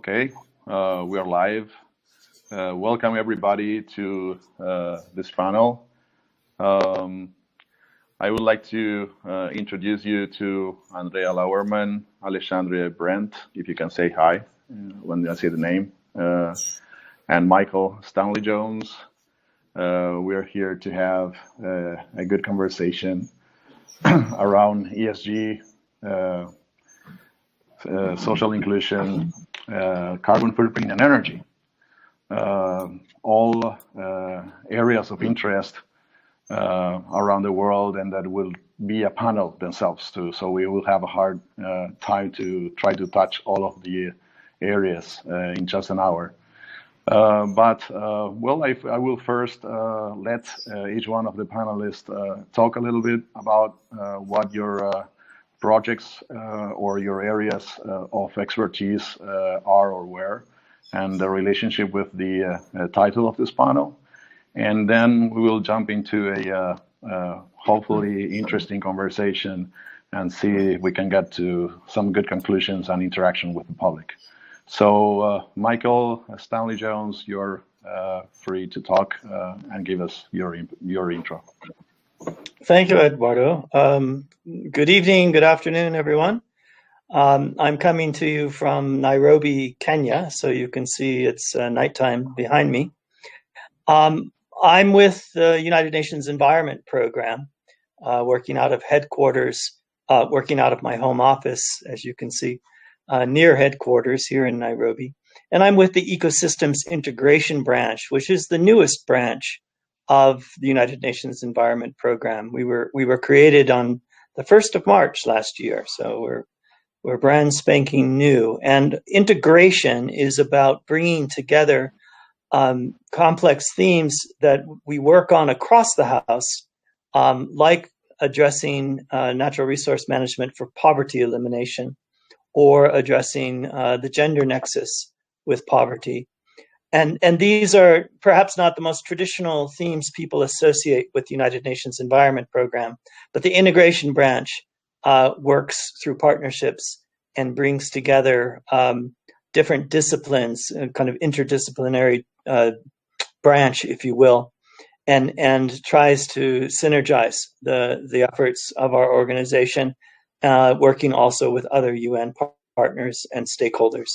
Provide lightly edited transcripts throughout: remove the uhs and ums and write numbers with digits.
Okay, we are live. Welcome everybody to this panel. I would like to introduce you to Andrea Lauerman, Alexandre Brent, if you can say hi when I say the name, and Michael Stanley Jones. We're here to have a good conversation around ESG, social inclusion, carbon footprint, and energy. All areas of interest around the world, and that will be a panel themselves too. So we will have a hard time to try to touch all of the areas in just an hour. But I will first let each one of the panelists talk a little bit about what your projects or your areas of expertise are or were, and the relationship with the title of this panel. And then we will jump into a hopefully interesting conversation and see if we can get to some good conclusions and interaction with the public. So Michael Stanley Jones, you're free to talk and give us your intro. Thank you, Eduardo. Good evening, good afternoon, everyone. I'm coming to you from Nairobi, Kenya, so you can see it's nighttime behind me. I'm with the United Nations Environment Program, working out of headquarters, working out of my home office, as you can see, near headquarters here in Nairobi. And I'm with the Ecosystems Integration Branch, which is the newest branch of the United Nations Environment Program. We were created on the 1st of March last year, so we're brand spanking new. And integration is about bringing together complex themes that we work on across the house, like addressing natural resource management for poverty elimination, or addressing the gender nexus with poverty. And these are perhaps not the most traditional themes people associate with the United Nations Environment Program, but the integration branch works through partnerships and brings together different disciplines, kind of interdisciplinary branch, if you will, and tries to synergize the efforts of our organization, working also with other UN partners and stakeholders.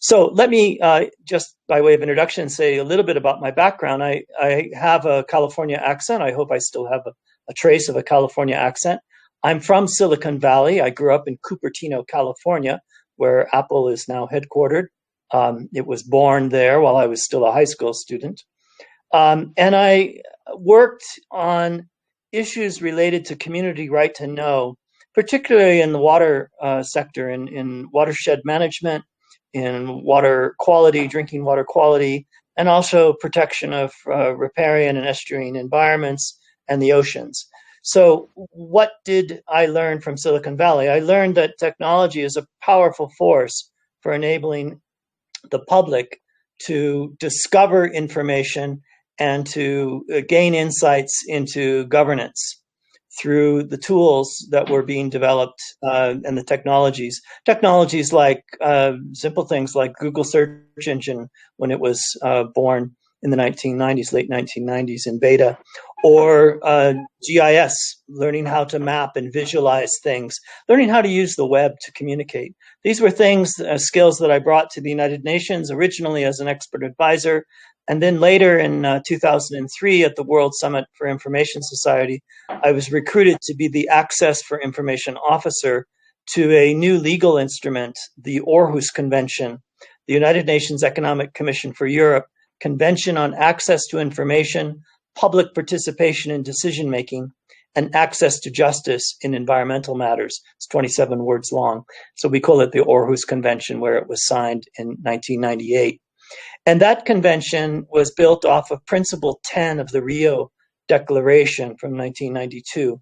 So let me just by way of introduction say a little bit about my background. I have a California accent. I hope I still have a trace of a California accent. I'm from Silicon Valley. I grew up in Cupertino, California, where Apple is now headquartered. It was born there while I was still a high school student. And I worked on issues related to community right to know, particularly in the water sector, in watershed management, in water quality, drinking water quality, and also protection of riparian and estuarine environments and the oceans. So what did I learn from Silicon Valley? I learned that technology is a powerful force for enabling the public to discover information and to gain insights into governance through the tools that were being developed and the technologies like simple things like Google search engine when it was born in the 1990s, late 1990s in beta, or GIS, learning how to map and visualize things, learning how to use the web to communicate. These were things, skills that I brought to the United Nations originally as an expert advisor. And then later in 2003 at the World Summit for Information Society, I was recruited to be the Access for Information Officer to a new legal instrument, the Aarhus Convention, the United Nations Economic Commission for Europe, Convention on Access to Information, Public Participation in Decision-Making, and Access to Justice in Environmental Matters. It's 27 words long. So we call it the Aarhus Convention, where it was signed in 1998. And that convention was built off of Principle 10 of the Rio Declaration from 1992.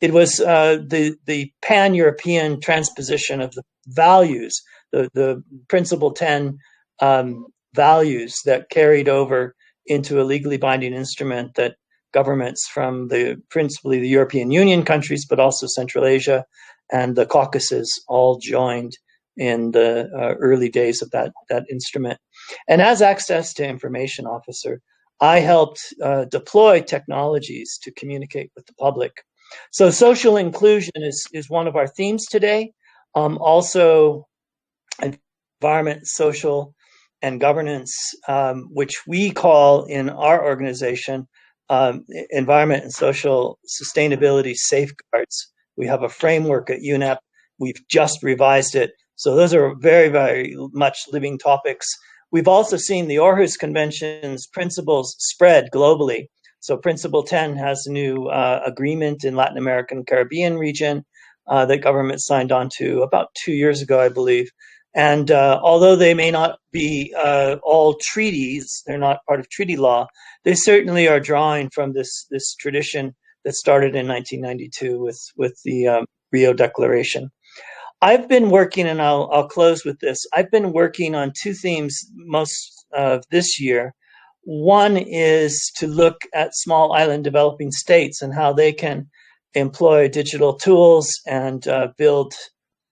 It was the pan-European transposition of the values, the Principle 10 values that carried over into a legally binding instrument that governments from principally the European Union countries, but also Central Asia and the Caucasus all joined in the early days of that instrument. And as Access to Information Officer, I helped deploy technologies to communicate with the public. So social inclusion is one of our themes today. Also, environment, social, and governance, which we call in our organization environment and social sustainability safeguards. We have a framework at UNEP. We've just revised it. So those are very, very much living topics. We've also seen the Aarhus Convention's principles spread globally. So Principle 10 has a new agreement in Latin American and Caribbean region that government signed on to about 2 years ago, I believe. And although they may not be all treaties, they're not part of treaty law, they certainly are drawing from this tradition that started in 1992 with the Rio Declaration. I've been working, and I'll close with this. I've been working on two themes most of this year. One is to look at small island developing states and how they can employ digital tools and build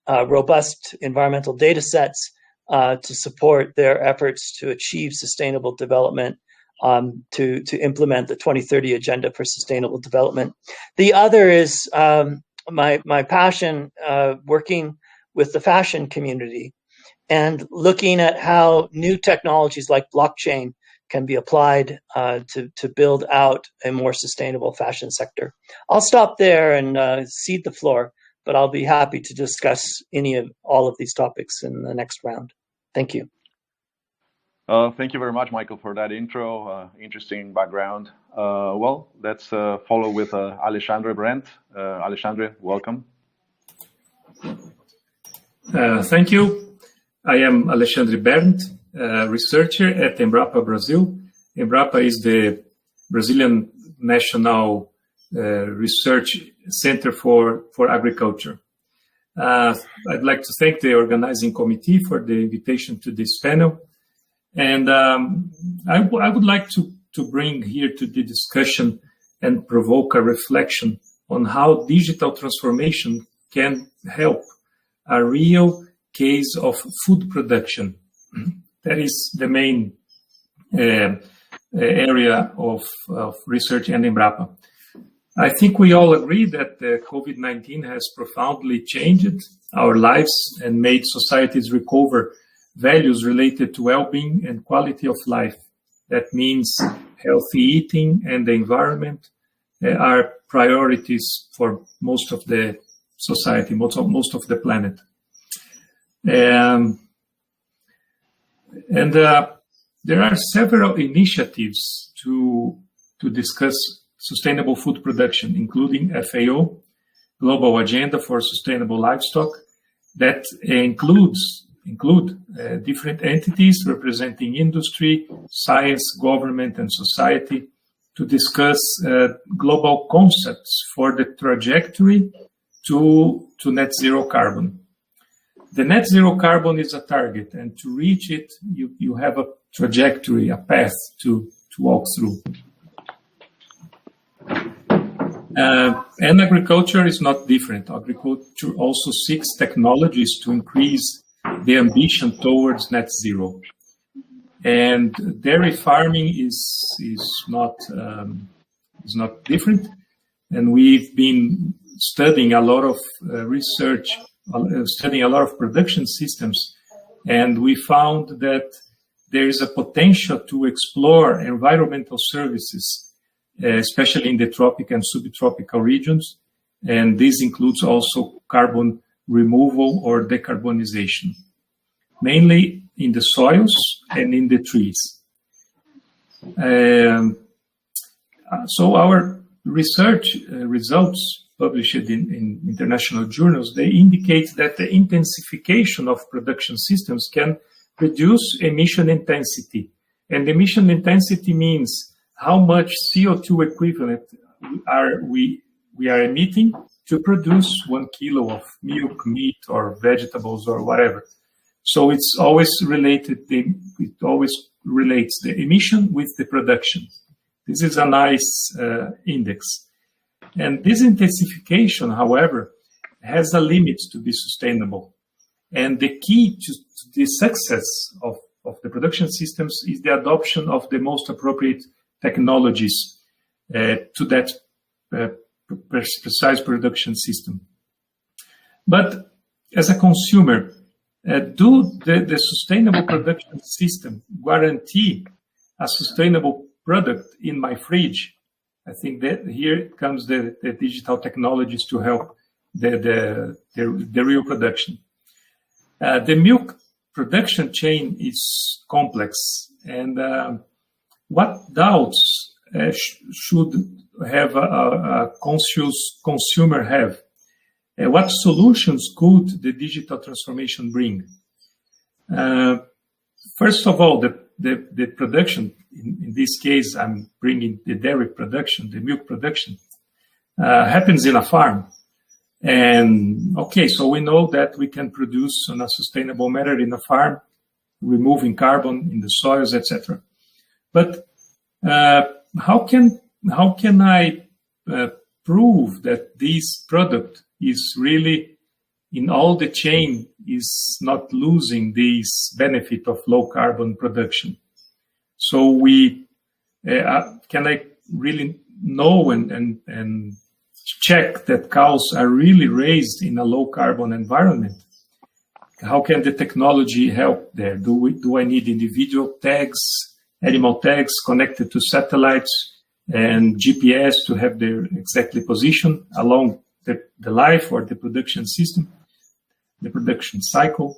robust environmental data sets to support their efforts to achieve sustainable development, to implement the 2030 Agenda for Sustainable Development. The other is my passion working with the fashion community and looking at how new technologies like blockchain can be applied to build out a more sustainable fashion sector. I'll stop there and cede the floor, but I'll be happy to discuss all of these topics in the next round. Thank you. Thank you very much, Michael, for that intro. Interesting background. Well, let's follow with Alexandre Brandt. Alexandre, welcome. Thank you. I am Alexandre Brandt, researcher at Embrapa Brazil. Embrapa is the Brazilian National Research Center for Agriculture. I'd like to thank the organizing committee for the invitation to this panel. And I would like to bring here to the discussion and provoke a reflection on how digital transformation can help a real case of food production. That is the main area of research in Embrapa. I think we all agree that the COVID-19 has profoundly changed our lives and made societies recover values related to well-being and quality of life. That means healthy eating and the environment are priorities for most of the society, most of the planet. And there are several initiatives to discuss sustainable food production, including FAO, Global Agenda for Sustainable Livestock, that include different entities representing industry, science, government, and society to discuss global concepts for the trajectory to net zero carbon. The net zero carbon is a target, and to reach it, you have a trajectory, a path to walk through. And agriculture is not different. Agriculture also seeks technologies to increase the ambition towards net zero. And dairy farming is not different. And we've been studying a lot of research, studying a lot of production systems, and we found that there is a potential to explore environmental services, especially in the tropical and subtropical regions, and this includes also carbon removal or decarbonization, mainly in the soils and in the trees. So our research results published in international journals, they indicate that the intensification of production systems can reduce emission intensity. And emission intensity means how much CO2 equivalent we are emitting to produce 1 kilo of milk, meat, or vegetables, or whatever. So it's always related, it always relates the emission with the production. This is a nice index. And this intensification, however, has a limit to be sustainable. And the key to the success of the production systems is the adoption of the most appropriate technologies to that precise production system. But as a consumer, do the sustainable production system guarantee a sustainable product in my fridge? I think that here comes the digital technologies to help the real production. The milk production chain is complex, and what doubts should have a conscious consumer have? What solutions could the digital transformation bring? First of all, the production, in this case, I'm bringing the dairy production, the milk production, happens in a farm. And okay, so we know that we can produce in a sustainable manner in a farm, removing carbon in the soils, etc. But how can I prove that this product is really in all the chain is not losing this benefit of low carbon production? So we can I really know and check that cows are really raised in a low carbon environment? How can the technology help there? Do I need individual tags, animal tags connected to satellites and GPS to have their exactly position along the life or the production system, the production cycle?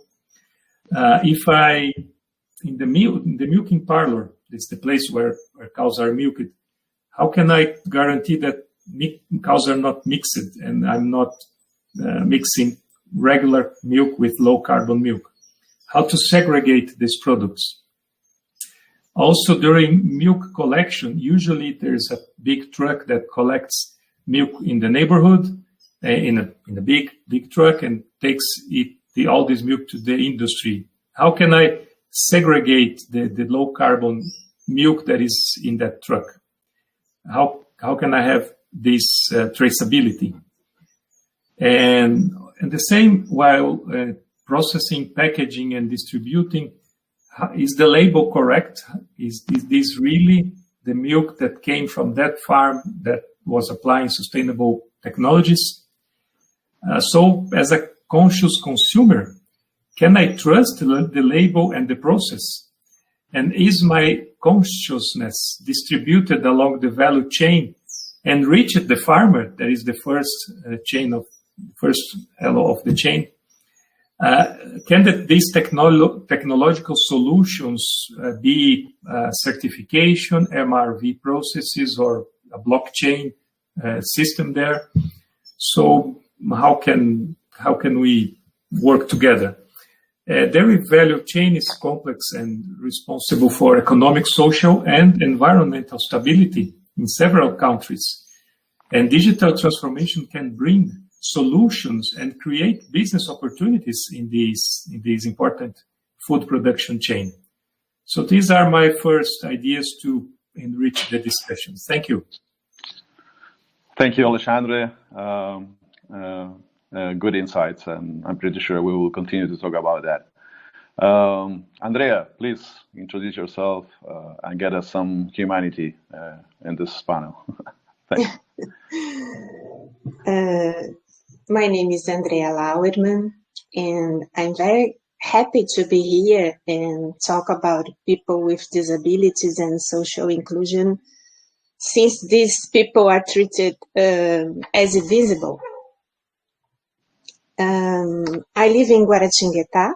If I in the milking parlor, it's the place where cows are milked, how can I guarantee that cows are not mixed and I'm not mixing regular milk with low carbon milk? How to segregate these products? Also, during milk collection, usually there's a big truck that collects milk in the neighborhood, in a big truck, and takes all this milk to the industry. How can I segregate the low carbon milk that is in that truck? How can I have this traceability? And the same while processing, packaging, and distributing, is the label correct? Is this really the milk that came from that farm that was applying sustainable technologies? So as a conscious consumer, can I trust the label and the process? And is my consciousness distributed along the value chain and reached the farmer? That is the first elo of the chain. Can these technological solutions be certification, MRV processes, or a blockchain system there? So how can we work together? Dairy value chain is complex and responsible for economic, social, and environmental stability in several countries. And digital transformation can bring solutions and create business opportunities in these important food production chain. So these are my first ideas to enrich the discussion. Thank you. Thank you, Alexandre. Good insights, and I'm pretty sure we will continue to talk about that. Andrea, please introduce yourself and get us some humanity in this panel. Thanks. My name is Andrea Lauerman, and I'm very happy to be here and talk about people with disabilities and social inclusion, since these people are treated as invisible. I live in Guaratinguetá,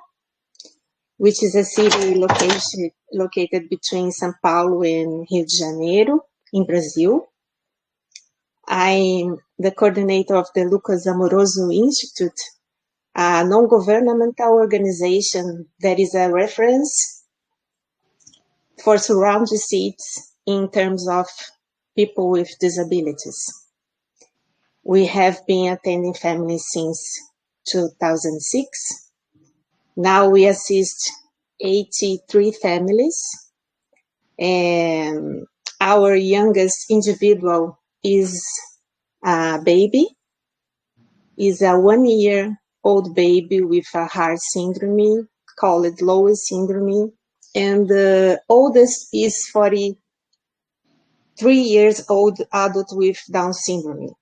which is a city located between São Paulo and Rio de Janeiro in Brazil. I'm the coordinator of the Lucas Amoroso Institute, a non-governmental organization that is a reference for surround seats in terms of people with disabilities. We have been attending families since 2006. Now we assist 83 families, and our youngest individual is a baby, is a 1 year old baby with a heart syndrome, called Lowe syndrome, and the oldest is 43 years old adult with Down syndrome.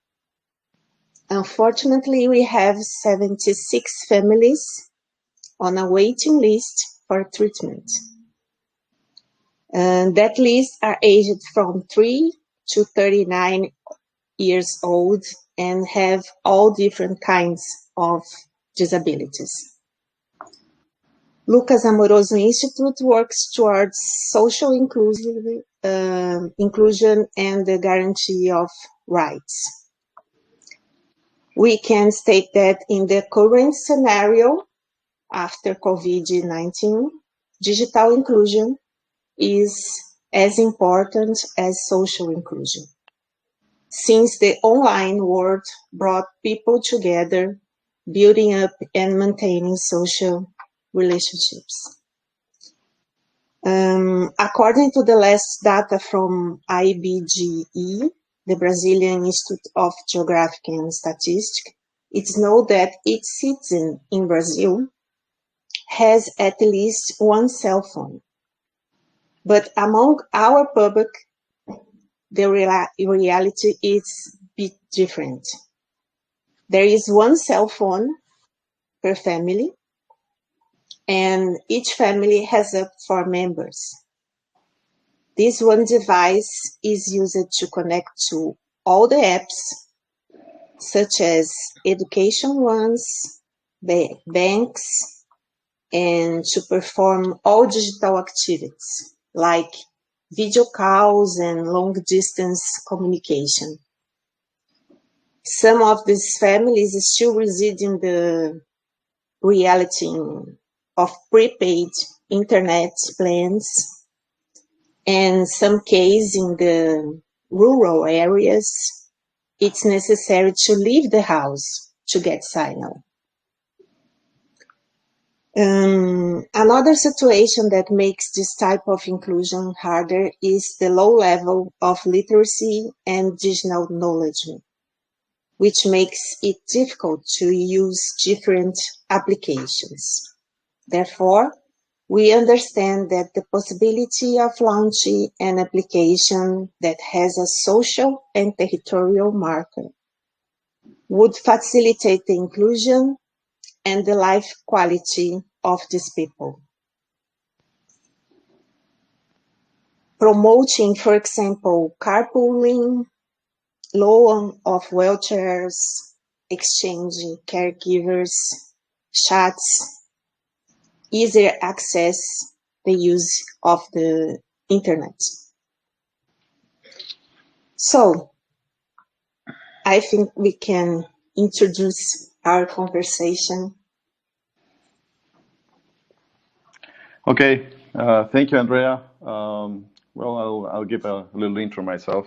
Unfortunately, we have 76 families on a waiting list for treatment. And that list are aged from 3 to 39 years old and have all different kinds of disabilities. Lucas Amoroso Institute works towards social inclusion and the guarantee of rights. We can state that in the current scenario, after COVID-19, digital inclusion is as important as social inclusion, since the online world brought people together, building up and maintaining social relationships. According to the last data from IBGE, the Brazilian Institute of Geographic and Statistics, it's known that each citizen in Brazil has at least one cell phone. But among our public, the reality is a bit different. There is one cell phone per family, and each family has up to 4 members. This one device is used to connect to all the apps, such as education ones, banks, and to perform all digital activities, like video calls and long-distance communication. Some of these families still reside in the reality of prepaid internet plans, and some cases in the rural areas, it's necessary to leave the house to get signal. Another situation that makes this type of inclusion harder is the low level of literacy and digital knowledge, which makes it difficult to use different applications. Therefore, we understand that the possibility of launching an application that has a social and territorial marker would facilitate the inclusion and the life quality of these people. Promoting, for example, carpooling, loan of wheelchairs, exchanging caregivers, chats, easier access, the use of the internet. So, I think we can introduce our conversation. Okay, thank you, Andrea. Well, I'll give a little intro myself.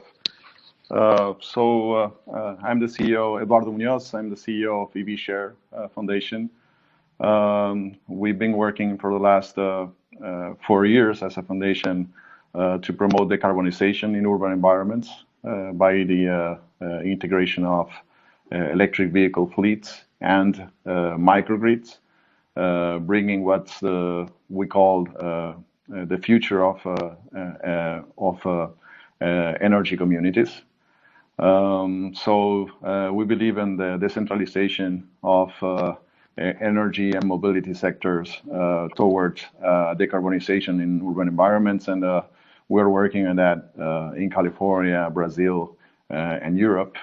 I'm the CEO, Eduardo Muñoz. I'm the CEO of EVShare Foundation. We've been working for the last 4 years as a foundation to promote decarbonization in urban environments by the integration of electric vehicle fleets and microgrids, bringing what's we call the future of energy communities. We believe in the decentralization of energy and mobility sectors towards decarbonization in urban environments, and we're working on that in California, Brazil, and Europe.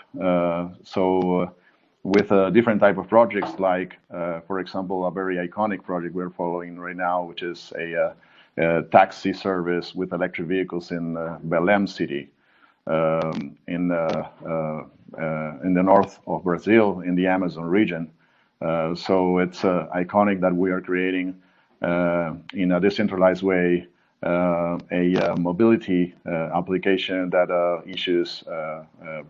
With different type of projects, like, for example, a very iconic project we're following right now, which is a taxi service with electric vehicles in Belém city, in the north of Brazil, in the Amazon region. So it's iconic that we are creating, in a decentralized way, a mobility application that issues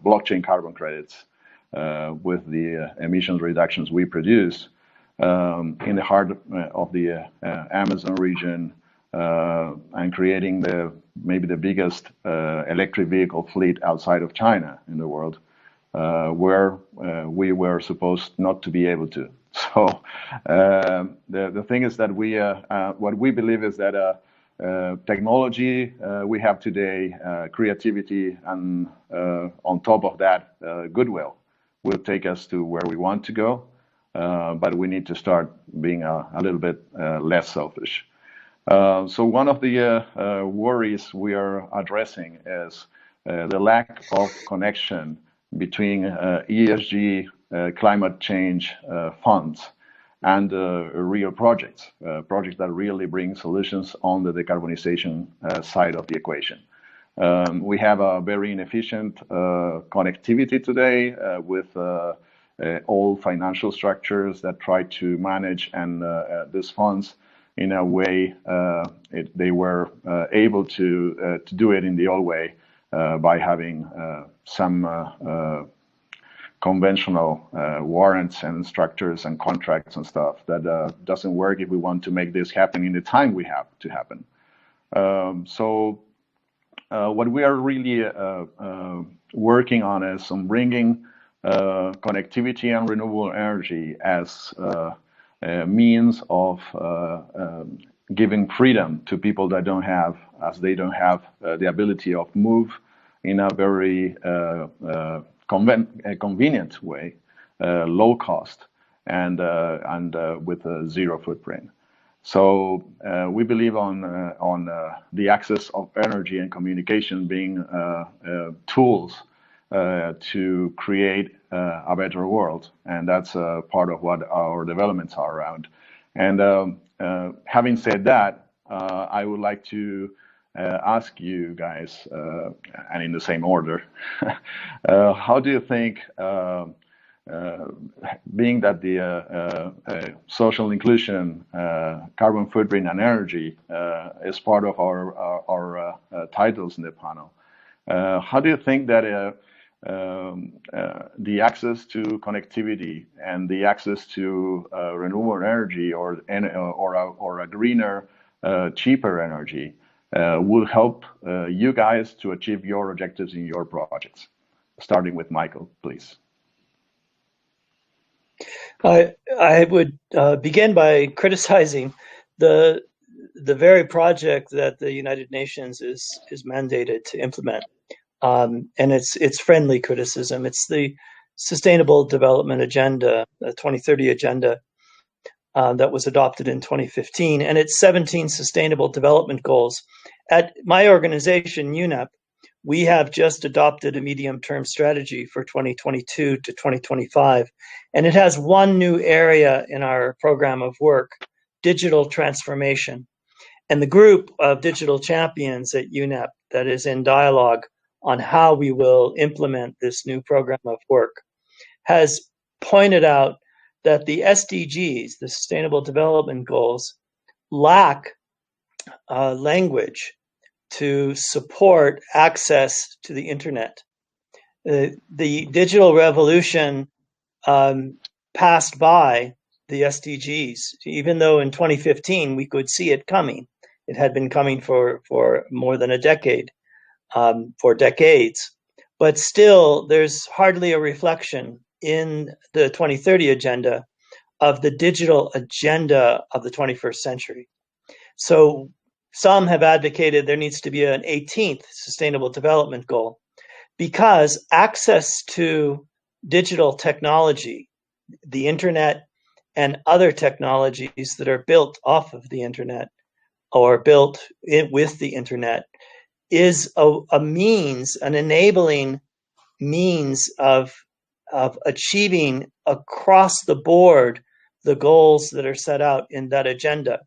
blockchain carbon credits with the emissions reductions we produce in the heart of the Amazon region, and creating maybe the biggest electric vehicle fleet outside of China in the world, where we were supposed not to be able to. So the thing is that what we believe is that technology we have today, creativity, and on top of that, goodwill will take us to where we want to go. But we need to start being a little bit less selfish. So one of the worries we are addressing is the lack of connection between ESG, climate change funds, and real projects that really bring solutions on the decarbonization side of the equation. We have a very inefficient connectivity today with old financial structures that try to manage and these funds in a way they were able to do it in the old way by having some conventional warrants and structures and contracts and stuff that doesn't work if we want to make this happen in the time we have to happen. So what we are really working on is on bringing connectivity and renewable energy as a means of giving freedom to people that don't have, as they don't have the ability of move in a very convenient way, low cost, and with a zero footprint. So we believe on the access of energy and communication being tools to create a better world, and that's part of what our developments are around. And having said that, I would like to ask you guys, and in the same order, how do you think, being that the social inclusion, carbon footprint, and energy is part of our titles in the panel, how do you think that the access to connectivity and the access to renewable energy or a greener, cheaper energy will help you guys to achieve your objectives in your projects? Starting with Michael, please. I would begin by criticizing the very project that the United Nations is mandated to implement, and it's friendly criticism. It's the Sustainable Development Agenda, the 2030 Agenda, that was adopted in 2015, and its 17 Sustainable Development Goals. At my organization, UNEP, we have just adopted a medium-term strategy for 2022 to 2025, and it has one new area in our program of work: digital transformation. And the group of digital champions at UNEP that is in dialogue on how we will implement this new program of work has pointed out that the SDGs, the Sustainable Development Goals, lack language to support access to the internet. The digital revolution passed by the SDGs, even though in 2015 we could see it coming. It had been coming for more than a decade, for decades. But still, there's hardly a reflection in the 2030 agenda of the digital agenda of the 21st century. So some have advocated there needs to be an 18th Sustainable Development Goal, because access to digital technology, the internet, and other technologies that are built off of the internet or built with the internet is a means, an enabling means of achieving across the board the goals that are set out in that agenda.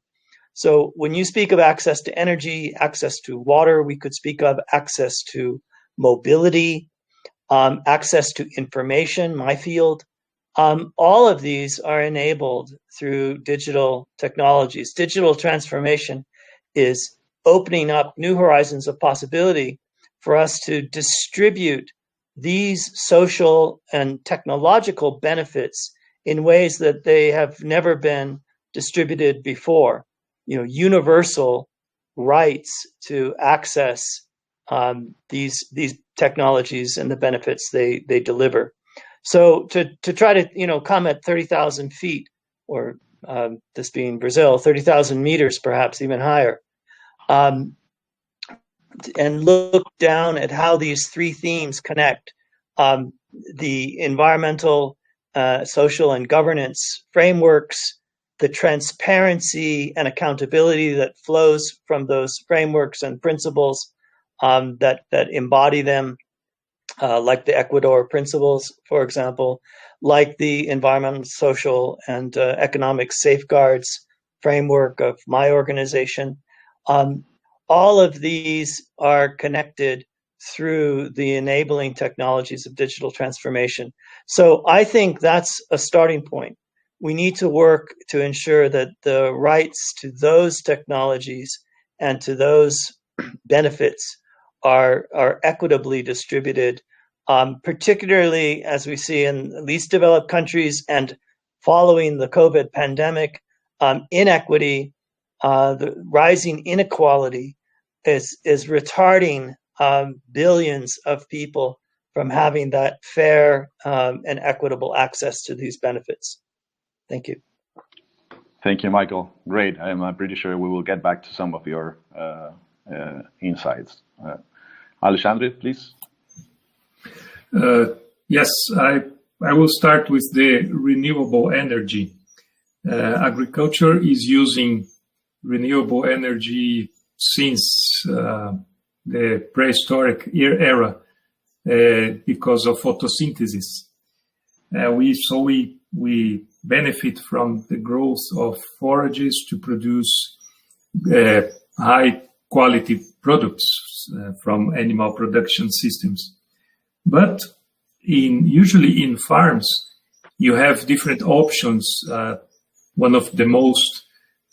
So when you speak of access to energy, access to water, we could speak of access to mobility, access to information, my field. All of these are enabled through digital technologies. Digital transformation is opening up new horizons of possibility for us to distribute these social and technological benefits in ways that they have never been distributed before. You know, universal rights to access these technologies and the benefits they deliver. So to try to come at 30,000 feet or this being Brazil, 30,000 meters, perhaps even higher, and look down at how these three themes connect. The environmental, social, and governance frameworks, the transparency and accountability that flows from those frameworks and principles that embody them, like the Ecuador principles, for example, like the environmental, social, and economic safeguards framework of my organization. All of these are connected through the enabling technologies of digital transformation. So I think that's a starting point. We need to work to ensure that the rights to those technologies and to those benefits are equitably distributed, particularly as we see in least developed countries and following the COVID pandemic. Inequity, the rising inequality is retarding billions of people from having that fair and equitable access to these benefits. Thank you. Thank you, Michael. Great. I'm pretty sure we will get back to some of your insights. Alexandre, please. Yes, I will start with the renewable energy. Agriculture is using renewable energy since the prehistoric era because of photosynthesis. We benefit from the growth of forages to produce high quality products from animal production systems. But usually in farms, you have different options. One of the most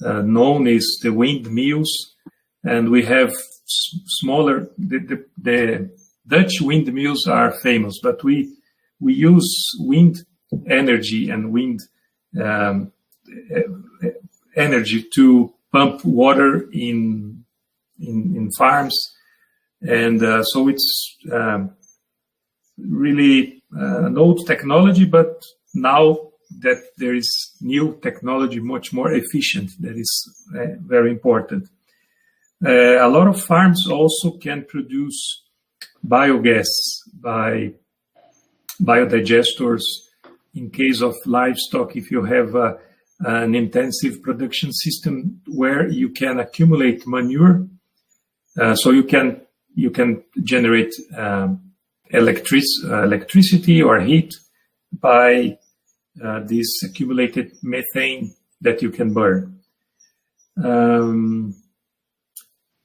known is the windmills, and we have smaller. The Dutch windmills are famous, but we use wind energy and wind energy to pump water in farms, and so it's really an old technology, but now that there is new technology, much more efficient, that is very important. A lot of farms also can produce biogas by biodigestors. In case of livestock, if you have an intensive production system where you can accumulate manure, so you can generate electricity or heat by this accumulated methane that you can burn.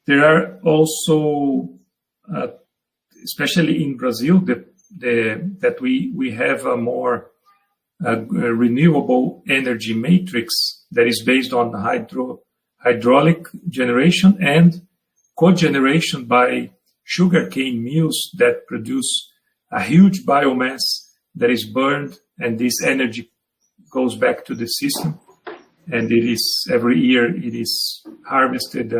There are also, especially in Brazil, that we have a more renewable energy matrix that is based on hydraulic generation and cogeneration by sugarcane mills that produce a huge biomass that is burned, and this energy goes back to the system, and it is every year it is harvested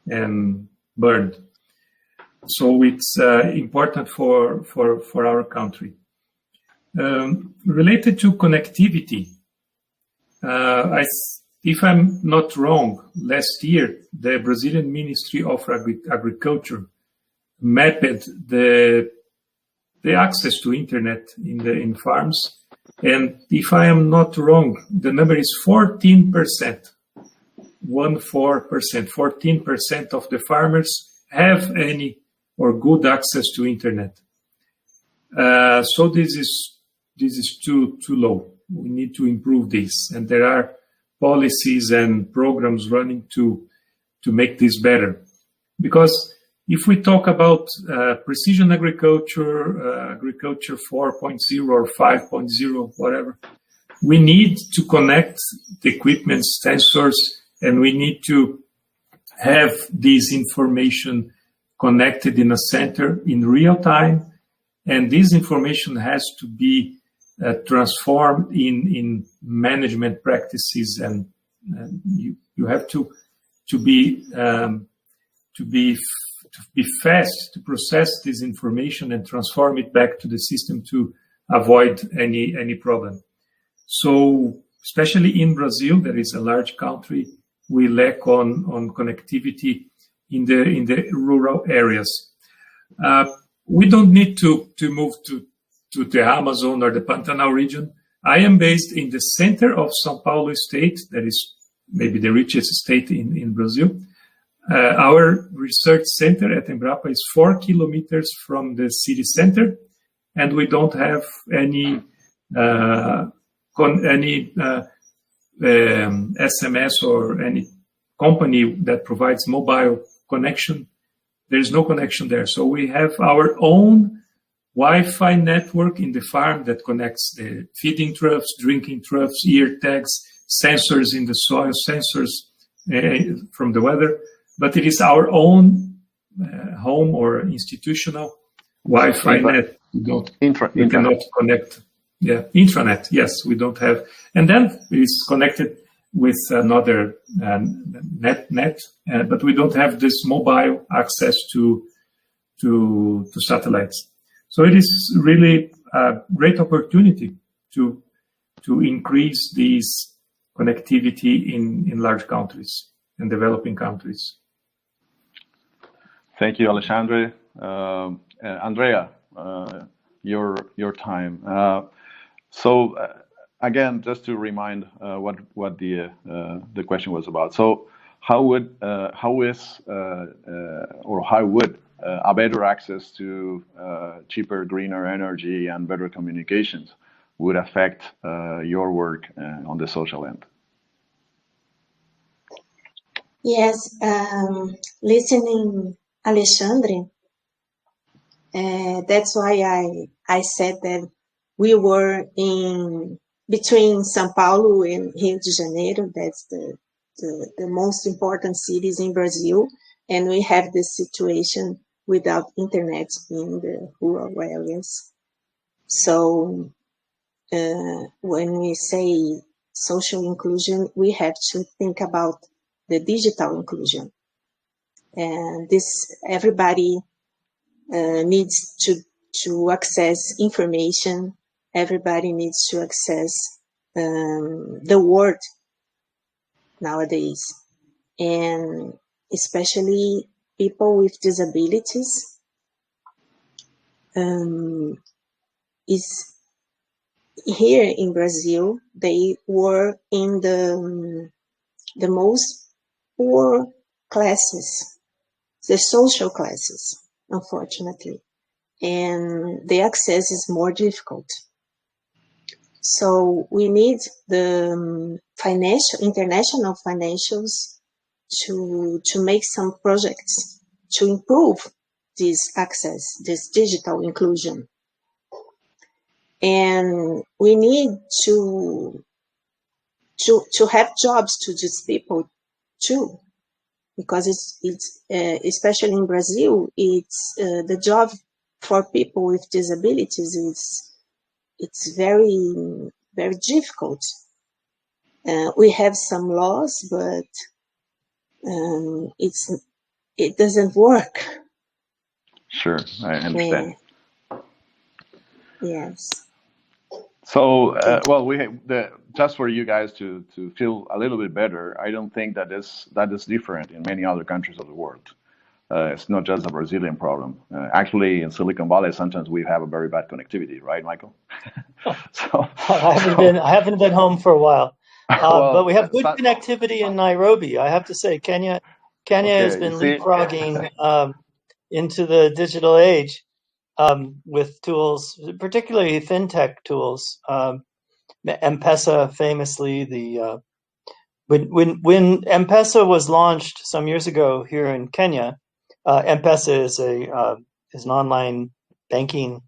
and burned. So it's important for our country. Related to connectivity, if I'm not wrong, last year the Brazilian Ministry of Agriculture mapped the access to internet in farms, and if I am not wrong, the number is 14%. 14% of the farmers have any or good access to internet. So this is too low. We need to improve this, and there are policies and programs running to make this better. Because if we talk about precision agriculture, agriculture 4.0 or 5.0, whatever, we need to connect the equipment, sensors, and we need to have this information connected in a center in real time. And this information has to be transformed in management practices, and you have to be fast to process this information and transform it back to the system to avoid any problem. So especially in Brazil, that is a large country, we lack on connectivity in the rural areas. We don't need to move to the Amazon or the Pantanal region. I am based in the center of São Paulo state, that is maybe the richest state in Brazil. Our research center at Embrapa is 4 kilometers from the city center, and we don't have any SMS or any company that provides mobile connection. There is no connection there. So we have our own Wi-Fi network in the farm that connects the feeding troughs, drinking troughs, ear tags, sensors in the soil, sensors from the weather. But it is our own home or institutional Wi-Fi net. We cannot connect. Yeah, intranet. Yes, we don't have. And then it's connected with another net, but we don't have this mobile access to satellites. So it is really a great opportunity to increase this connectivity in large countries and developing countries. Thank you, Alexandre. Andrea, your time. Again, just to remind what the question was about. So how would a better access to cheaper, greener energy and better communications would affect your work on the social end? Yes, listening Alexandre, that's why I said that we were between São Paulo and Rio de Janeiro. That's the most important cities in Brazil. And we have this situation without internet in the rural areas. So when we say social inclusion, we have to think about the digital inclusion. And everybody needs to access information. Everybody needs to access the world nowadays, and especially people with disabilities. Is here in Brazil, they were in the most poor classes, the social classes, unfortunately, and the access is more difficult. So we need the international financials to make some projects to improve this access, this digital inclusion. And we need to have jobs to these people too, because it's especially in Brazil, it's the job for people with disabilities it's very, very difficult. We have some laws, but it doesn't work. Sure, I understand. Yes. So, just for you guys to feel a little bit better, I don't think that is different in many other countries of the world. It's not just a Brazilian problem. Actually, in Silicon Valley, sometimes we have a very bad connectivity, right, Michael? I haven't been home for a while, but we have good connectivity in Nairobi. I have to say, Kenya has been leapfrogging into the digital age with tools, particularly fintech tools. M-Pesa, famously, when M-Pesa was launched some years ago here in Kenya. M-Pesa is an online banking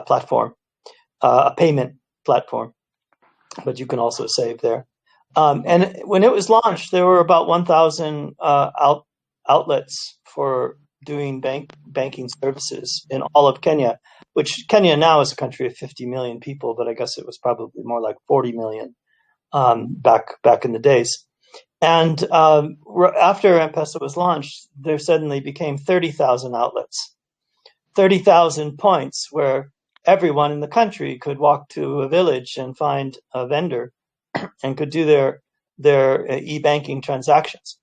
platform, a payment platform, but you can also save there. And when it was launched, there were about 1,000 outlets for doing banking services in all of Kenya, which Kenya now is a country of 50 million people, but I guess it was probably more like 40 million back in the days. And after M-Pesa was launched, there suddenly became 30,000 outlets, 30,000 points where everyone in the country could walk to a village and find a vendor and could do their e-banking transactions.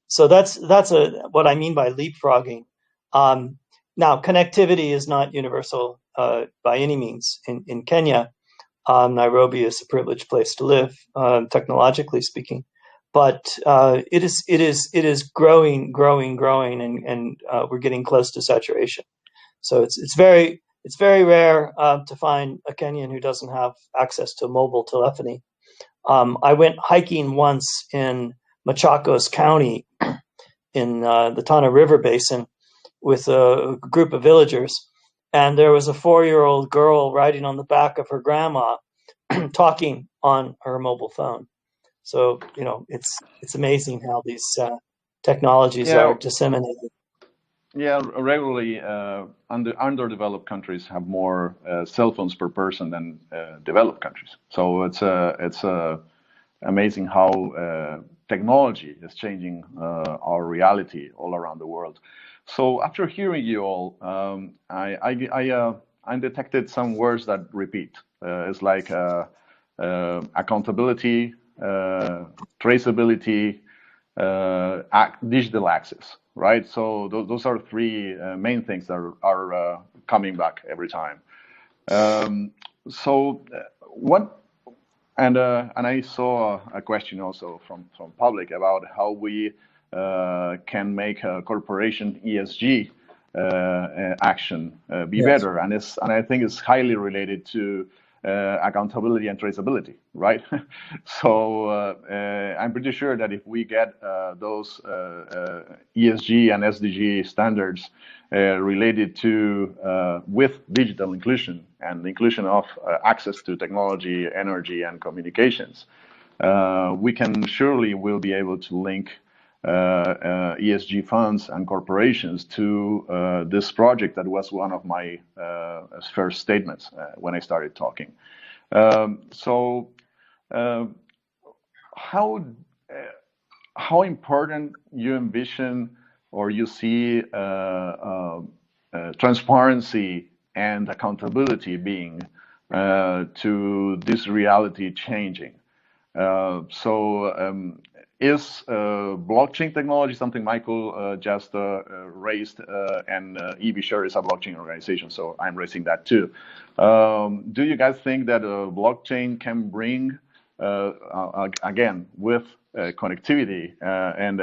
So that's what I mean by leapfrogging. Now, connectivity is not universal by any means in Kenya. Nairobi is a privileged place to live, technologically speaking, but it is growing, and we're getting close to saturation. So it's very rare to find a Kenyan who doesn't have access to mobile telephony. I went hiking once in Machakos County in the Tana River Basin with a group of villagers, and there was a 4-year-old girl riding on the back of her grandma talking on her mobile phone. So, it's amazing how these technologies are disseminated. Yeah, regularly underdeveloped countries have more cell phones per person than developed countries. So it's amazing how technology is changing our reality all around the world. So after hearing you all, I detected some words that repeat. It's like accountability, traceability, digital access, right? So those are three main things that are coming back every time. And I saw a question also from public about how we can make a corporation ESG action be better, and I think it's highly related to accountability and traceability, right? So I'm pretty sure that if we get those ESG and SDG standards related to with digital inclusion and the inclusion of access to technology, energy, and communications, we will be able to link ESG funds and corporations to this project that was one of my first statements when I started talking. How important you envision or you see transparency and accountability being to this reality changing? Is blockchain technology something Michael just raised, and EVShare is a blockchain organization, so I'm raising that too. Do you guys think that blockchain can bring, again, with connectivity and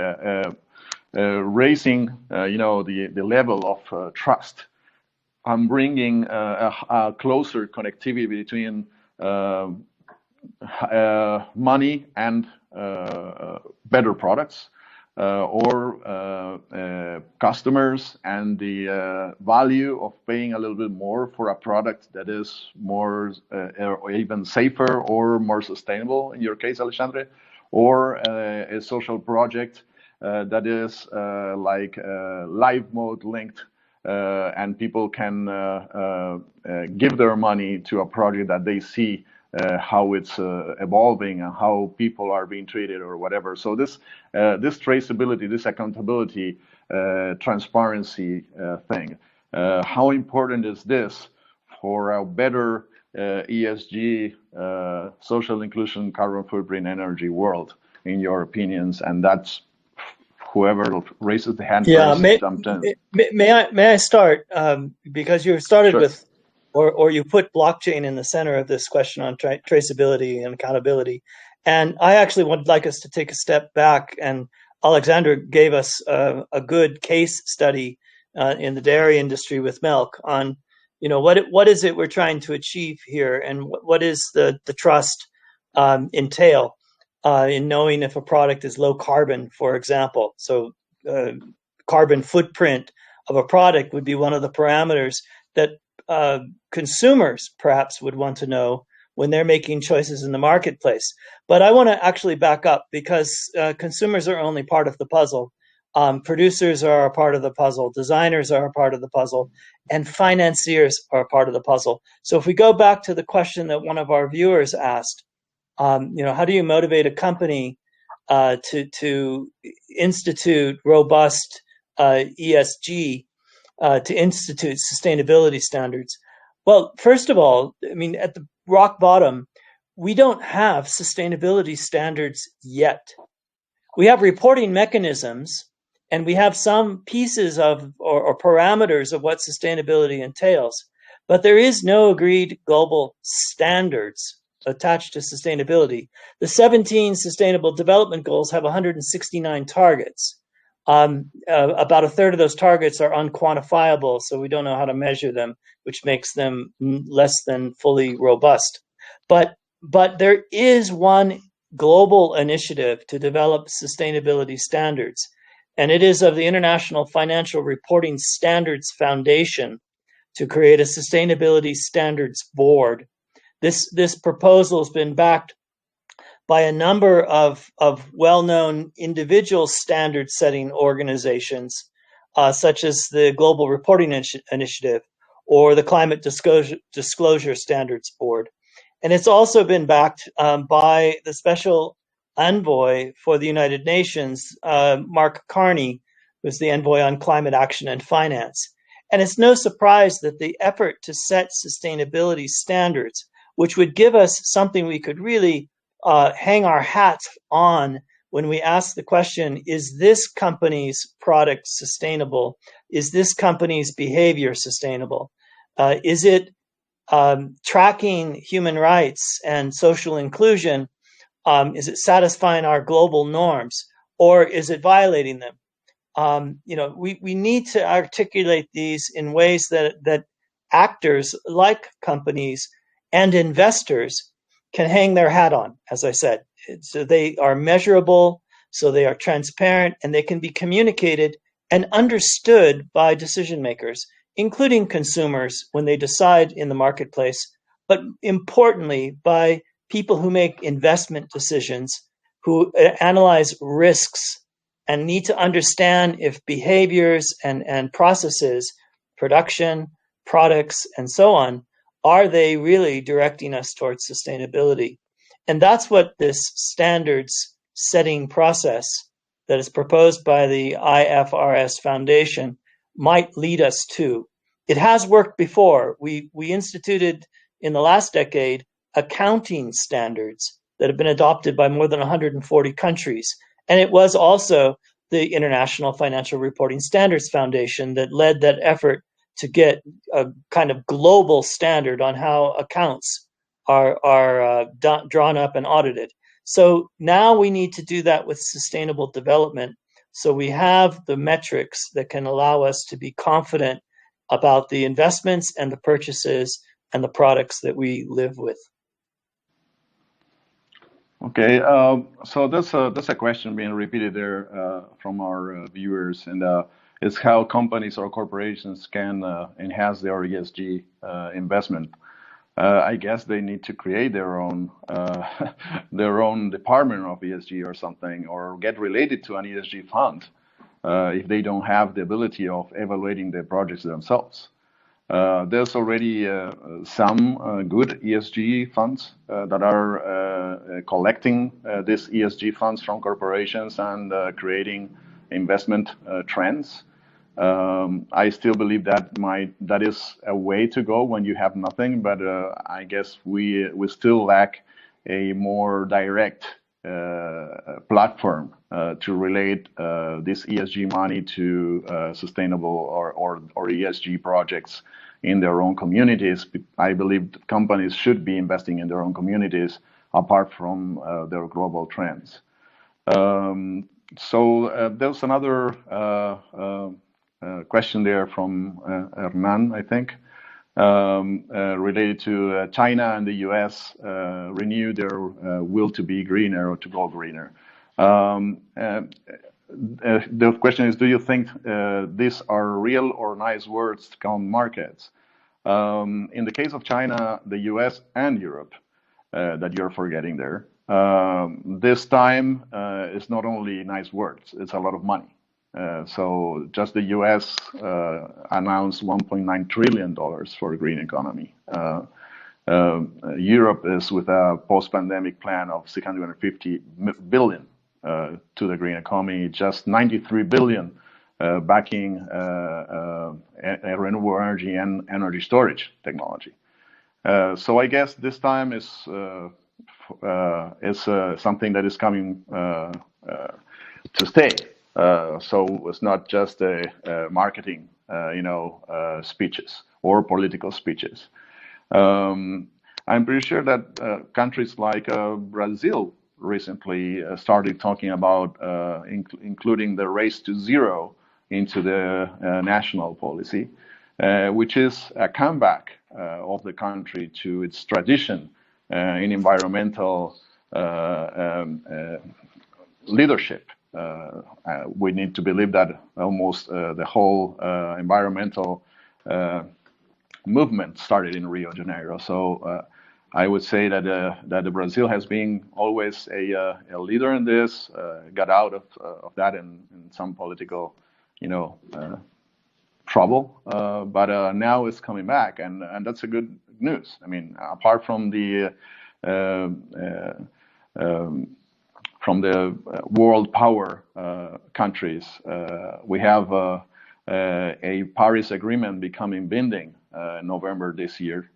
raising, the level of trust, and bringing a closer connectivity between money and better products, or customers, and the value of paying a little bit more for a product that is more or even safer or more sustainable, in your case, Alexandre, or a social project that is like live mode linked, and people can give their money to a project that they see how it's evolving and how people are being treated or whatever. So this traceability, this accountability, transparency thing, how important is this for a better ESG, social inclusion, carbon footprint, energy world, in your opinions? And that's whoever raises the hand first. May I start? Because you started Sure. with, or you put blockchain in the center of this question on traceability and accountability. And I actually would like us to take a step back. And Alexandra gave us a good case study in the dairy industry with milk on, what is it we're trying to achieve here, and what is the trust entail in knowing if a product is low carbon, for example. So carbon footprint of a product would be one of the parameters that consumers perhaps would want to know when they're making choices in the marketplace. But I want to actually back up, because consumers are only part of the puzzle. Producers are a part of the puzzle. Designers are a part of the puzzle. And financiers are a part of the puzzle. So if we go back to the question that one of our viewers asked, how do you motivate a company to institute robust ESG, to institute sustainability standards? Well, first of all, at the rock bottom, we don't have sustainability standards yet. We have reporting mechanisms, and we have some pieces of or parameters of what sustainability entails, but there is no agreed global standards attached to sustainability. The 17 Sustainable Development Goals have 169 targets. About a third of those targets are unquantifiable, so we don't know how to measure them, which makes them less than fully robust. But there is one global initiative to develop sustainability standards, and it is of the International Financial Reporting Standards Foundation to create a sustainability standards board. This proposal has been backed by a number of well-known individual standard-setting organizations, such as the Global Reporting Initiative or the Climate Disclosure Standards Board. And it's also been backed by the Special Envoy for the United Nations, Mark Carney, who's the Envoy on Climate Action and Finance. And it's no surprise that the effort to set sustainability standards, which would give us something we could really hang our hats on when we ask the question, is this company's product sustainable? Is this company's behavior sustainable? Is it tracking human rights and social inclusion? Is it satisfying our global norms, or is it violating them? We need to articulate these in ways that actors like companies and investors can hang their hat on, as I said. So they are measurable, so they are transparent, and they can be communicated and understood by decision makers, including consumers when they decide in the marketplace, but importantly by people who make investment decisions, who analyze risks and need to understand if behaviors and processes, production, products, and so on, are they really directing us towards sustainability? And that's what this standards setting process that is proposed by the IFRS Foundation might lead us to. It has worked before. We instituted in the last decade accounting standards that have been adopted by more than 140 countries. And it was also the International Financial Reporting Standards Foundation that led that effort to get a kind of global standard on how accounts are drawn up and audited. So now we need to do that with sustainable development. So we have the metrics that can allow us to be confident about the investments and the purchases and the products that we live with. Okay, so that's a question being repeated there from our viewers, and it's how companies or corporations can enhance their ESG investment. I guess they need to create their own department of ESG or something, or get related to an ESG fund if they don't have the ability of evaluating their projects themselves. There's already some good ESG funds that are collecting these ESG funds from corporations and creating investment trends. I still believe that is a way to go when you have nothing, but I guess we still lack a more direct platform to relate this ESG money to sustainable or ESG projects in their own communities. I believe companies should be investing in their own communities apart from their global trends. So there's another question there from Hernan, I think, related to China and the US renew their will to be greener or to go greener. The question is, do you think these are real or nice words to come markets? In the case of China, the US, and Europe, that you're forgetting there, this time it's not only nice words, it's a lot of money. So just the US announced $1.9 trillion for green economy. Europe is with a post-pandemic plan of $650 billion to the green economy, just $93 billion backing renewable energy and energy storage technology. So I guess this time is is something that is coming to stay. So it's not just marketing, speeches or political speeches. I'm pretty sure that countries like Brazil recently started talking about including the race to zero into the national policy, which is a comeback of the country to its tradition in environmental leadership. We need to believe that almost the whole environmental movement started in Rio de Janeiro. So I would say that Brazil has been always a leader in this, got out of that in some political, trouble, but now it's coming back, and that's a good news. I mean, apart from the world power countries, we have a Paris Agreement becoming binding in November this year,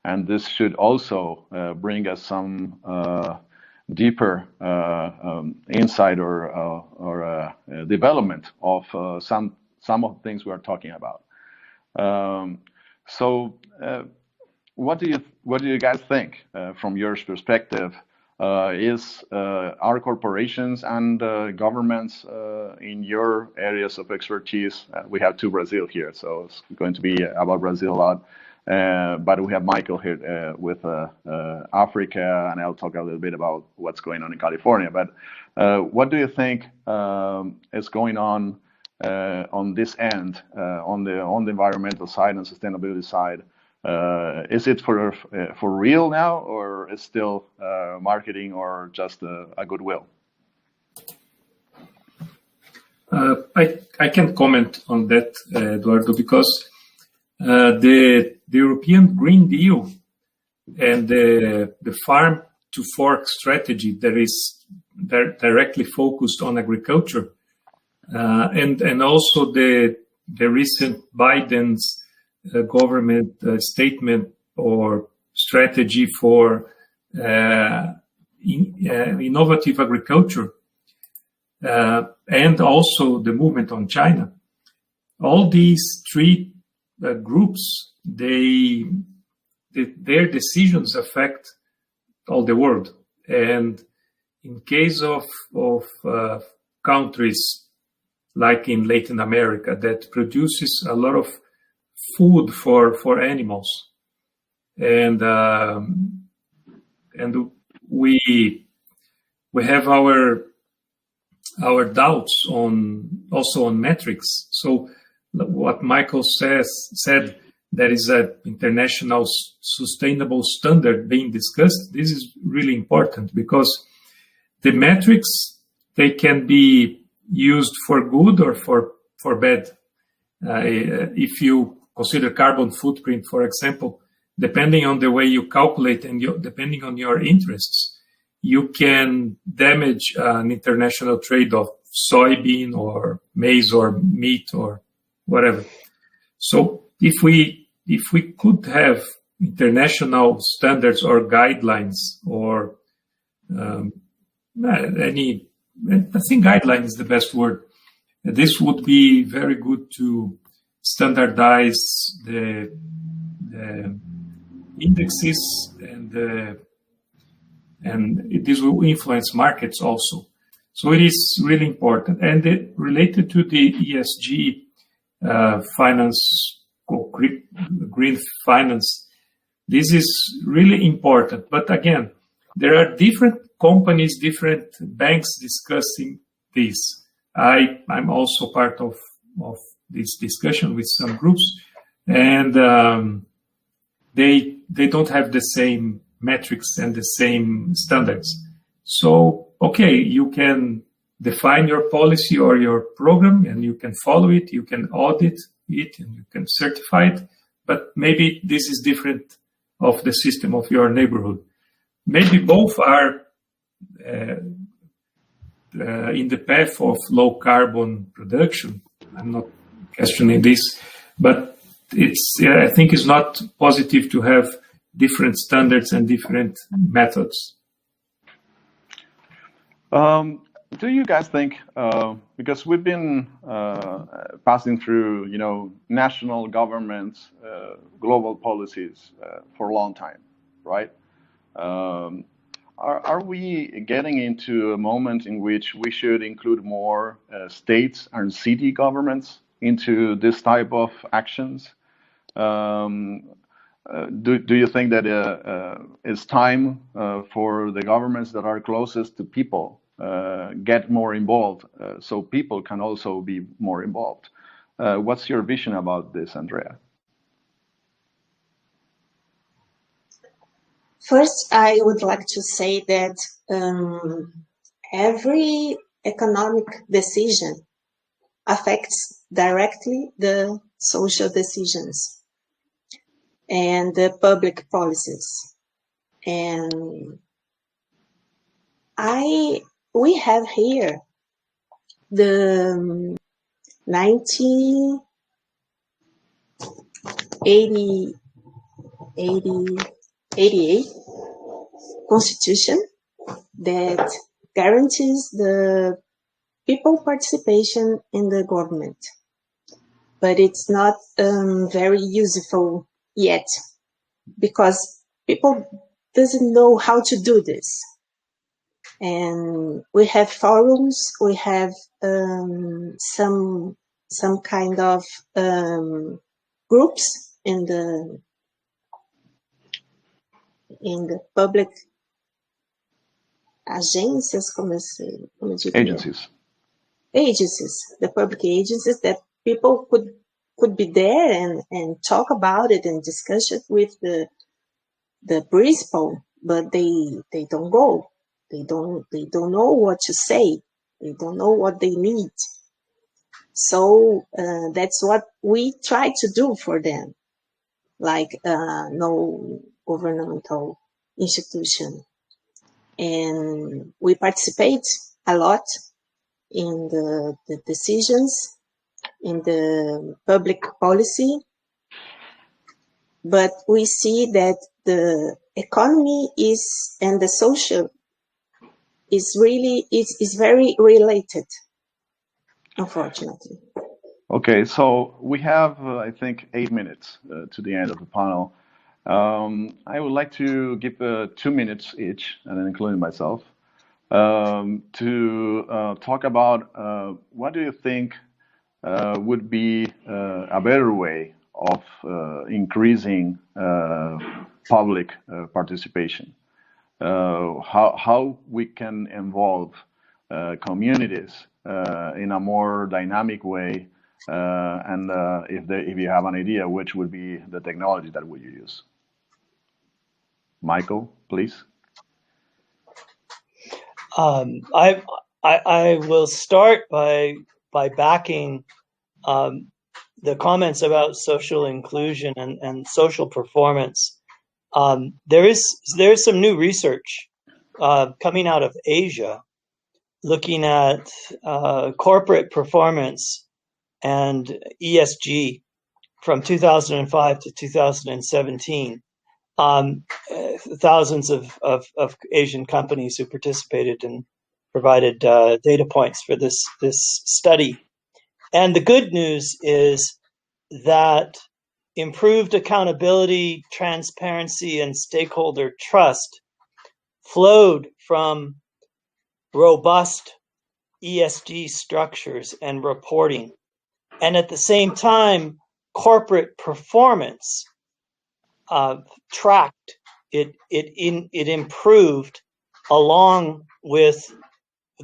and this should also bring us some deeper insight or development of some of the things we are talking about. So, what do you guys think from your perspective? Is our corporations and governments in your areas of expertise? We have two Brazil here, so it's going to be about Brazil a lot. But we have Michael here with Africa, and I'll talk a little bit about what's going on in California. But what do you think is going on this end, on the environmental side and sustainability side? Is it for real now, or is still marketing or just a goodwill? I can comment on that, Eduardo, because the European Green Deal and the farm to fork strategy that is directly focused on agriculture, and also the recent Biden's government statement or strategy for innovative agriculture, and also the movement on China. All these three groups, their decisions affect all the world. And in case of countries like in Latin America that produces a lot of food for animals, and we have our doubts on metrics. So what Michael said, there is an international sustainable standard being discussed. This is really important because the metrics, they can be used for good or for bad. If you consider carbon footprint, for example, depending on the way you calculate and depending on your interests, you can damage an international trade of soybean or maize or meat or whatever. So if we could have international standards or guidelines or I think guideline is the best word. This would be very good to standardize the indexes, and this will influence markets also. So it is really important. And related to the ESG finance, green finance, this is really important. But again, there are different companies, different banks discussing this. I'm also part of this discussion with some groups, and they don't have the same metrics and the same standards. So, okay, you can define your policy or your program, and you can follow it, you can audit it, and you can certify it, but maybe this is different of the system of your neighborhood. Maybe both are in the path of low carbon production. I'm not questioning this, but I think it's not positive to have different standards and different methods. Do you guys think, because we've been passing through, national governments, global policies for a long time, right? Are we getting into a moment in which we should include more states and city governments into this type of actions? Do you think that it's time for the governments that are closest to people get more involved, so people can also be more involved? What's your vision about this, Andrea? First, I would like to say that every economic decision affects directly the social decisions and the public policies. And we have here the 1988 Constitution that guarantees the people participation in the government, but it's not very useful yet because people doesn't know how to do this. And we have forums, we have some kind of groups in the public agências, agencies, the public agencies that people could be there and talk about it and discuss it with the principal, but they don't go. They don't know what to say. They don't know what they need. So that's what we try to do for them, like no governmental institution. And we participate a lot in the decisions, in the public policy, but we see that the economy and the social is very related, unfortunately. Okay, so we have, I think, 8 minutes to the end of the panel. I would like to give 2 minutes each, and then including myself, to talk about what do you think would be a better way of increasing public participation. How we can involve communities in a more dynamic way, and if you have an idea, which would be the technology that would you use? Michael, please. I will start by backing the comments about social inclusion and social performance. There is some new research coming out of Asia looking at corporate performance and ESG from 2005 to 2017. Thousands of Asian companies who participated and provided data points for this study. And the good news is that improved accountability, transparency, and stakeholder trust flowed from robust ESG structures and reporting. And at the same time, corporate performance tracked, it improved along with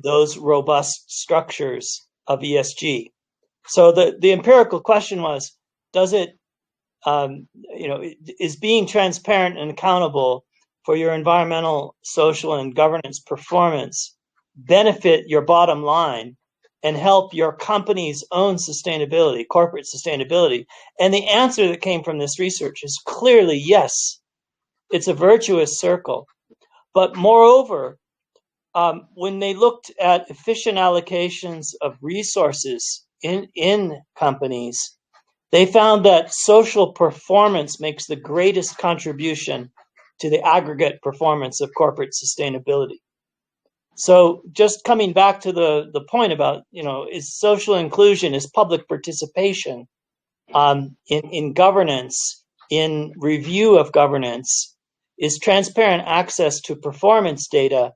those robust structures of ESG. So the empirical question was, does it, is being transparent and accountable for your environmental, social, and governance performance benefit your bottom line and help your company's own sustainability, corporate sustainability? And the answer that came from this research is clearly yes. It's a virtuous circle. But moreover, when they looked at efficient allocations of resources in companies, they found that social performance makes the greatest contribution to the aggregate performance of corporate sustainability. So just coming back to the point about, is social inclusion, is public participation in governance, in review of governance, is transparent access to performance data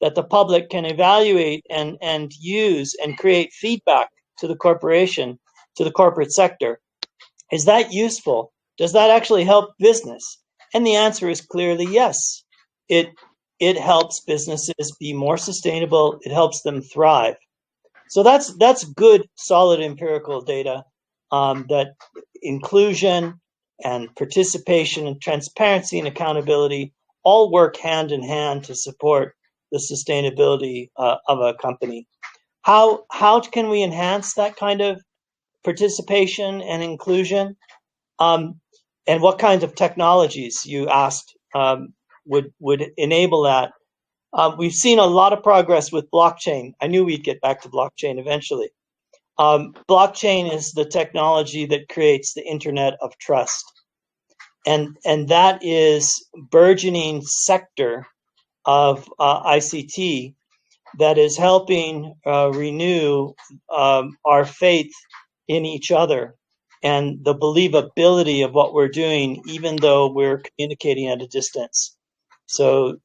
that the public can evaluate and use and create feedback to the corporation, to the corporate sector. Is that useful? Does that actually help business? And the answer is clearly yes. It helps businesses be more sustainable. It helps them thrive. So that's good, solid empirical data that inclusion and participation and transparency and accountability all work hand in hand to support the sustainability of a company. How can we enhance that kind of participation and inclusion? And what kinds of technologies, you asked, would enable that? We've seen a lot of progress with blockchain. I knew we'd get back to blockchain eventually. Blockchain is the technology that creates the Internet of Trust. And that is burgeoning sector of ICT that is helping renew our faith in each other and the believability of what we're doing, even though we're communicating at a distance. So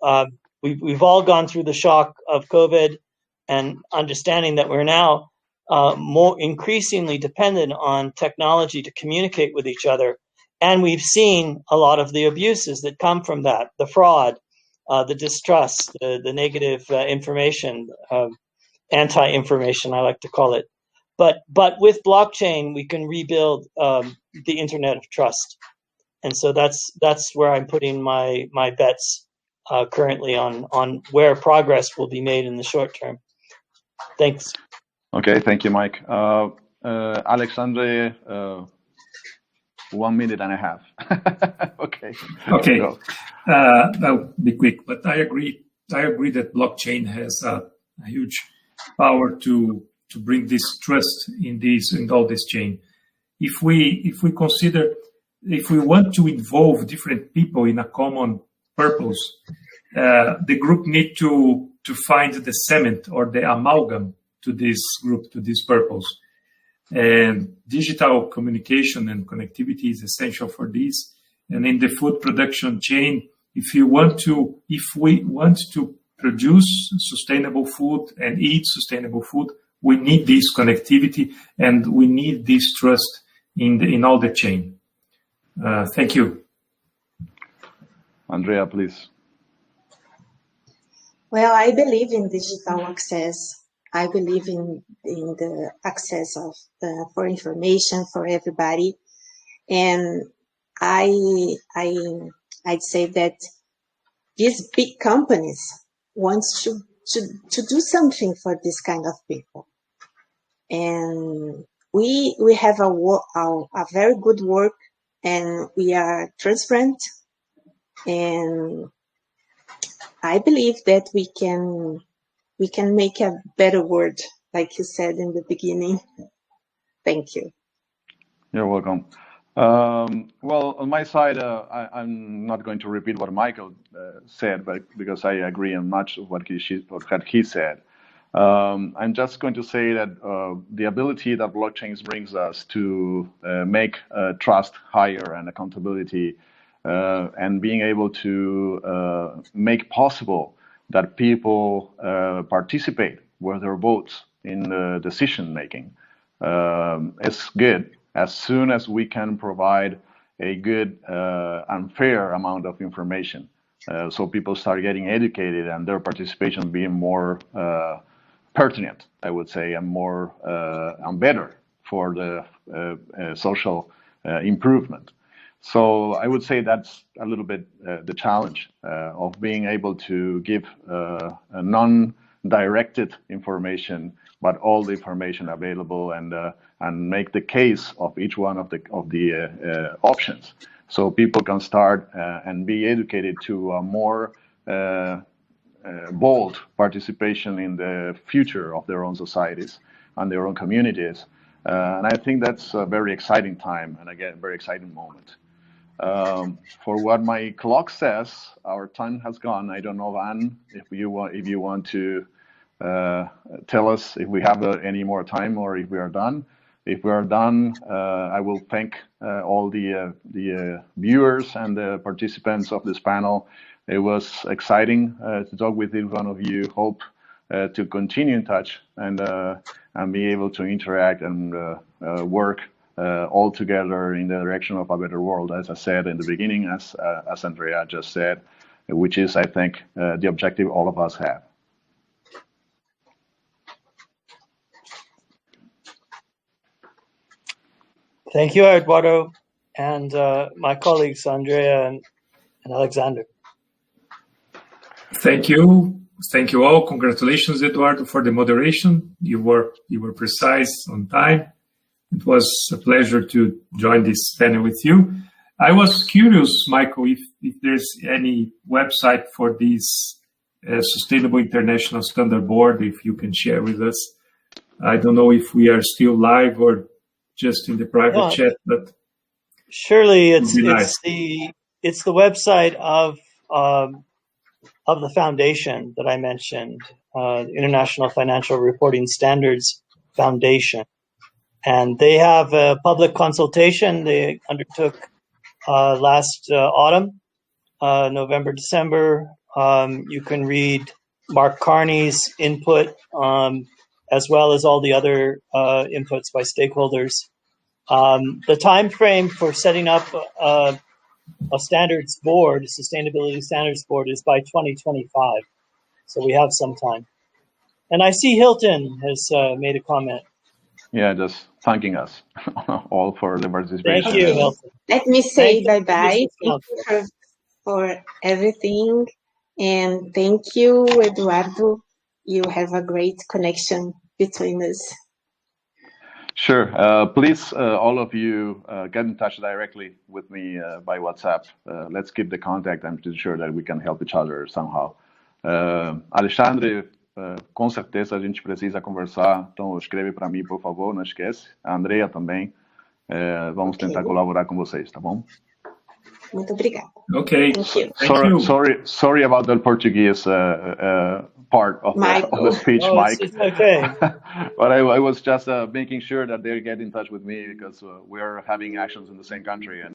we've all gone through the shock of COVID and understanding that we're now more increasingly dependent on technology to communicate with each other. And we've seen a lot of the abuses that come from that, the fraud, the distrust, the negative information, anti-information, I like to call it. But with blockchain, we can rebuild the Internet of Trust. And so that's where I'm putting my bets currently on where progress will be made in the short term. Thanks. Okay, thank you, Mike. Alexandre, 1 minute and a half. Okay. Okay. I'll be quick, but I agree that blockchain has a huge power to bring this trust in all this chain. If we consider, if we want to involve different people in a common purpose, the group need to find the cement or the amalgam to this group, to this purpose. And digital communication and connectivity is essential for this. And in the food production chain, if we want to produce sustainable food and eat sustainable food, we need this connectivity and we need this trust in all the chain. Thank you. Andrea, please. Well, I believe in digital access. I believe in the access of for information for everybody, and I'd say that these big companies want to do something for this kind of people, and we have a very good work, and we are transparent, and I believe that we can make a better world, like you said in the beginning. Thank you. You're welcome. Well, on my side, I'm not going to repeat what Michael said, but because I agree on much of what he said. I'm just going to say that the ability that blockchains brings us to make trust higher and accountability and being able to make possible that people participate with their votes in the decision making is good, as soon as we can provide a good and fair amount of information. So people start getting educated and their participation being more pertinent, I would say, and more and better for the social improvement. So I would say that's a little bit the challenge of being able to give a non-directed information, but all the information available, and make the case of each one of the options, so people can start and be educated to a more bold participation in the future of their own societies and their own communities. And I think that's a very exciting time, and again, very exciting moment. For what my clock says, our time has gone. I don't know, Anne, if you want to tell us if we have any more time or if we are done. If we are done, I will thank all the viewers and the participants of this panel. It was exciting to talk with each one of you. Hope to continue in touch and be able to interact and work all together in the direction of a better world, as I said in the beginning, as Andrea just said, which is, I think, the objective all of us have. Thank you, Eduardo, and my colleagues, Andrea and Alexander. Thank you. Thank you all. Congratulations, Eduardo, for the moderation. You were precise on time. It was a pleasure to join this panel with you. I was curious, Michael, if there's any website for this Sustainable International Standard Board, if you can share with us. I don't know if we are still live or just in the private chat, but surely it's the website of the foundation that I mentioned, the International Financial Reporting Standards Foundation. And they have a public consultation they undertook last autumn, November, December. You can read Mark Carney's input, as well as all the other inputs by stakeholders. The time frame for setting up a standards board, a sustainability standards board, is by 2025. So we have some time. And I see Hilton has made a comment. Yeah, just thanking us all for the participation. Thank you, Hilton. Let me say bye-bye. Thank you for everything. And thank you, Eduardo. You have a great connection between us. Sure. Please, all of you, get in touch directly with me by WhatsApp. Let's keep the contact and to ensure that we can help each other somehow. Alexandre, com certeza a gente precisa conversar, então escreve para mim, por favor, não esquece. A Andrea também. Vamos tentar colaborar com vocês, tá bom? Muito obrigada. Okay. Sorry about the Portuguese part of the speech, Mike. It's okay. But I was just making sure that they get in touch with me because we are having actions in the same country. And